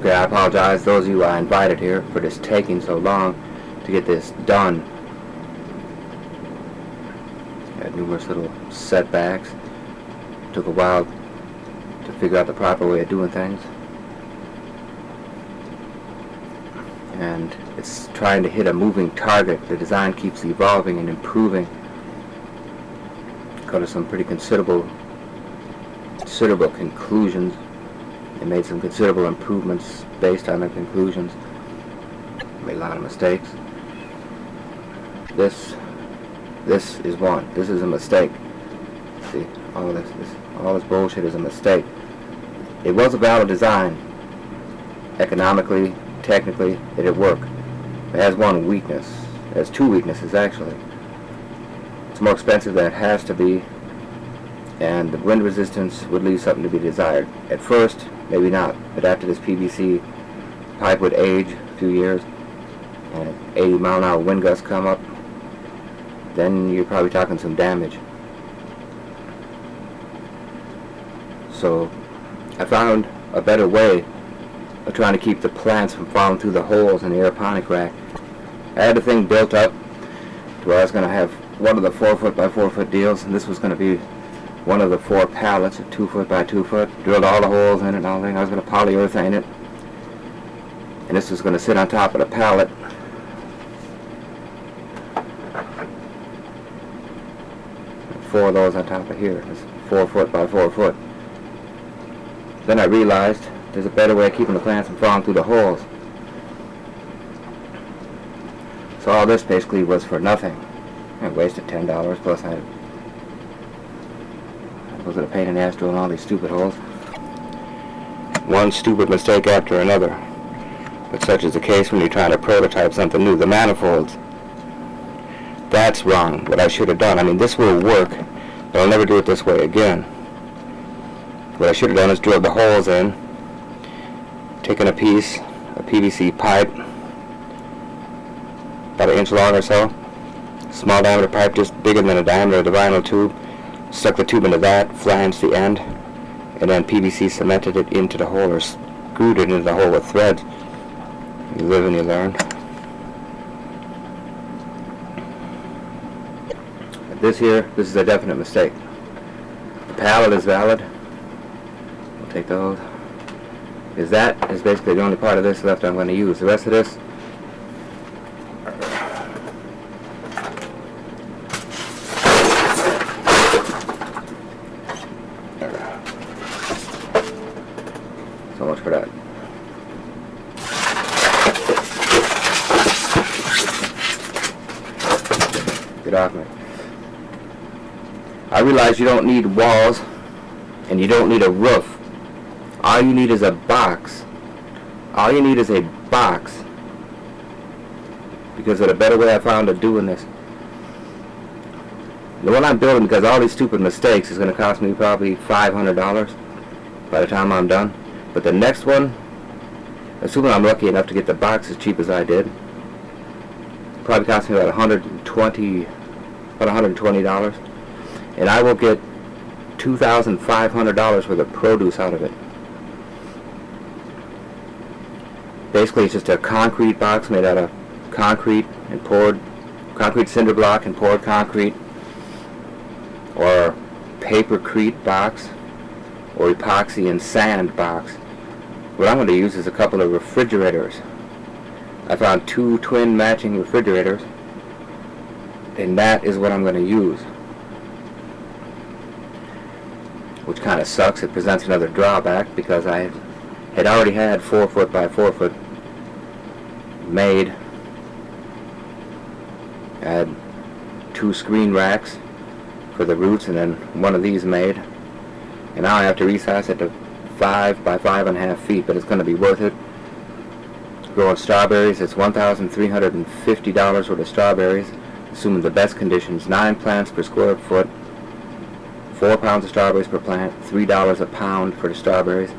Okay, I apologize, those of you I invited here, for this taking so long to get this done. Had numerous little setbacks. Took a while to figure out the proper way of doing things. And it's trying to hit a moving target. The design keeps evolving and improving. Got to some pretty considerable conclusions. They made some considerable improvements based on the conclusions. Made a lot of mistakes. This is one. This is a mistake. See, all this bullshit is a mistake. It was a valid design. Economically, technically, it did work. It has one weakness. It has two weaknesses, actually. It's more expensive than it has to be, and the wind resistance would leave something to be desired. At first, maybe not, but after this PVC pipe would age a few years, and 80-mile-an-hour wind gusts come up, then you're probably talking some damage. So I found a better way of trying to keep the plants from falling through the holes in the aeroponic rack. I had the thing built up to where I was going to have one of the 4-foot by 4-foot deals, and this was going to be one of the 4 pallets of 2-foot by 2-foot. Drilled all the holes in it and all that. I was going to polyurethane it, and this was going to sit on top of the pallet. And 4 of those on top of here. It's 4-foot by 4-foot. Then I realized there's a better way of keeping the plants from falling through the holes. So all this basically was for nothing. I wasted $10, plus I was a pain in the ass drilling all these stupid holes. One stupid mistake after another. But such is the case when you're trying to prototype something new. The manifolds. That's wrong. What I should have done. I mean, this will work, but I'll never do it this way again. What I should have done is drilled the holes in, taken a piece of PVC pipe, about 1 inch long or so, small diameter pipe just bigger than the diameter of the vinyl tube, stuck the tube into that, flanged the end, and then PVC cemented it into the hole or screwed it into the hole with threads. You live and you learn. This is a definite mistake. The pallet is valid. We'll take those. Because that is basically the only part of this left I'm going to use. The rest of this, so much for that. Get off me. I realize you don't need walls and you don't need a roof. All you need is a box. All you need is a box. Because of the better way I found of doing this. The one I'm building, because all these stupid mistakes, is going to cost me probably $500 by the time I'm done. But the next one, assuming I'm lucky enough to get the box as cheap as I did, probably cost me about $120. And I will get $2,500 worth of produce out of it. Basically, it's just a concrete box made out of concrete and poured concrete cinder block and poured concrete, or papercrete box, or epoxy and sand box. What I'm going to use is a couple of refrigerators. I found 2 twin matching refrigerators, and that is what I'm going to use. Which kind of sucks. It presents another drawback because I had already had 4-foot by 4-foot made. I had 2 screen racks for the roots and then one of these made. And now I have to resize it to 5 by 5.5 feet, but it's going to be worth it. Growing strawberries, it's $1,350 worth of strawberries, assuming the best conditions. 9 plants per square foot, 4 pounds of strawberries per plant, $3 a pound for the strawberries.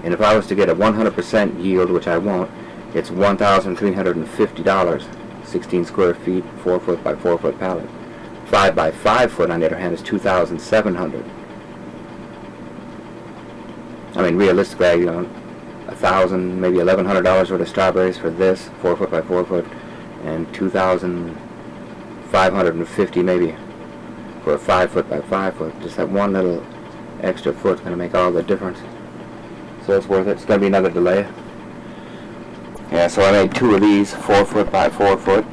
And if I was to get a 100% yield, which I won't, it's $1,350, 16 square feet, 4-foot by 4-foot pallet. 5 by 5 foot, on the other hand, is $2,700. I mean, realistically, $1,000, maybe $1,100 worth of strawberries for this 4 foot by 4 foot, and $2,550 maybe for a 5 foot by 5 foot. Just that one little extra foot is going to make all the difference. So it's worth it. It's going to be another delay. Yeah, so I made 2 of these 4 foot by 4 foot.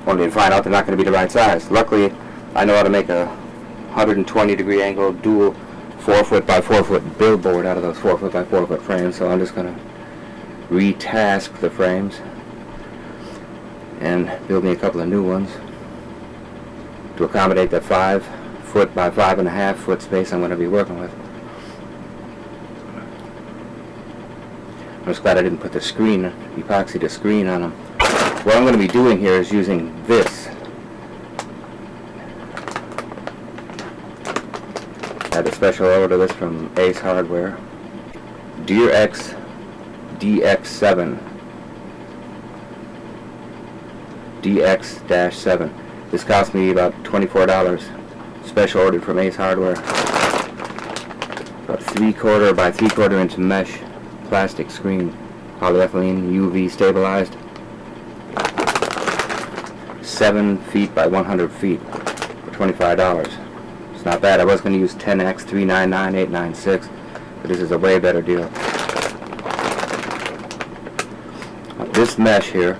Only to find out they're not going to be the right size. Luckily, I know how to make a 120-degree angle dual 4 foot by 4 foot billboard out of those 4 foot by 4 foot frames. So I'm just going to retask the frames and build me a couple of new ones to accommodate the 5 foot by 5.5 foot space I'm going to be working with. I'm just glad I didn't put the screen, epoxy the screen on them. What I'm going to be doing here is using this. I had a special order of this from Ace Hardware. Deer X DX7. DX-7. This cost me about $24. Special ordered from Ace Hardware. About 3/4 by 3/4 inch mesh plastic screen, polyethylene, UV stabilized. 7 feet by 100 feet for $25. It's not bad. I was going to use 10X 399896, but this is a way better deal. This mesh here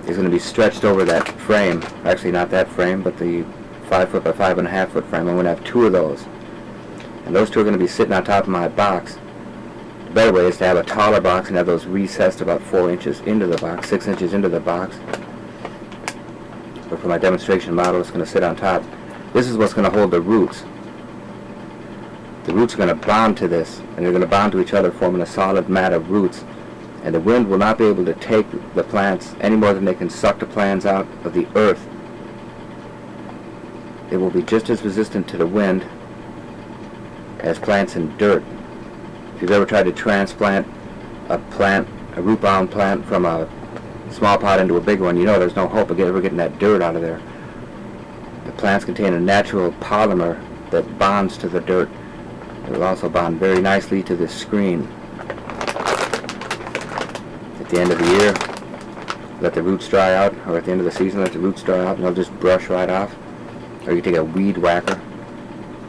is going to be stretched over that frame. Actually, not that frame, but the 5 foot by 5.5 foot frame. I'm going to have 2 of those, and those 2 are going to be sitting on top of my box. The better way is to have a taller box and have those recessed about 4 inches into the box, 6 inches into the box. But for my demonstration model, it's going to sit on top. This is what's going to hold the roots. The roots are going to bond to this, and they're going to bond to each other, forming a solid mat of roots. And the wind will not be able to take the plants any more than they can suck the plants out of the earth. It will be just as resistant to the wind as plants in dirt. If you've ever tried to transplant a root-bound plant from a small pot into a big one, you know there's no hope of ever getting that dirt out of there. The plants contain a natural polymer that bonds to the dirt. It will also bond very nicely to this screen. At the end of the year, let the roots dry out, or at the end of the season, let the roots dry out, and they'll just brush right off. Or you can take a weed whacker,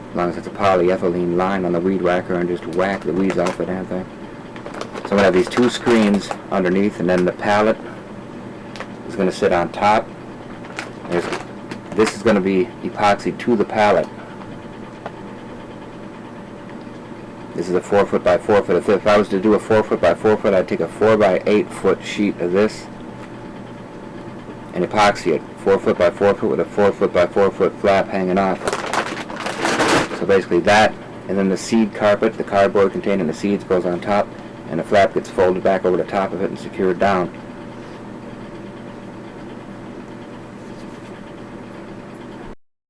as long as it's a polyethylene line on the weed whacker, and just whack the weeds off the damn thing. So I'm going to have these 2 screens underneath, and then the pallet is going to sit on top. This is going to be epoxied to the pallet. This is a 4 foot by 4 foot. If I was to do a 4 foot by 4 foot, I'd take a 4 by 8 foot sheet of this and epoxy it 4 foot by 4 foot with a 4 foot by 4 foot flap hanging off. So basically that, and then the seed carpet, the cardboard containing the seeds, goes on top, and the flap gets folded back over the top of it and secured down.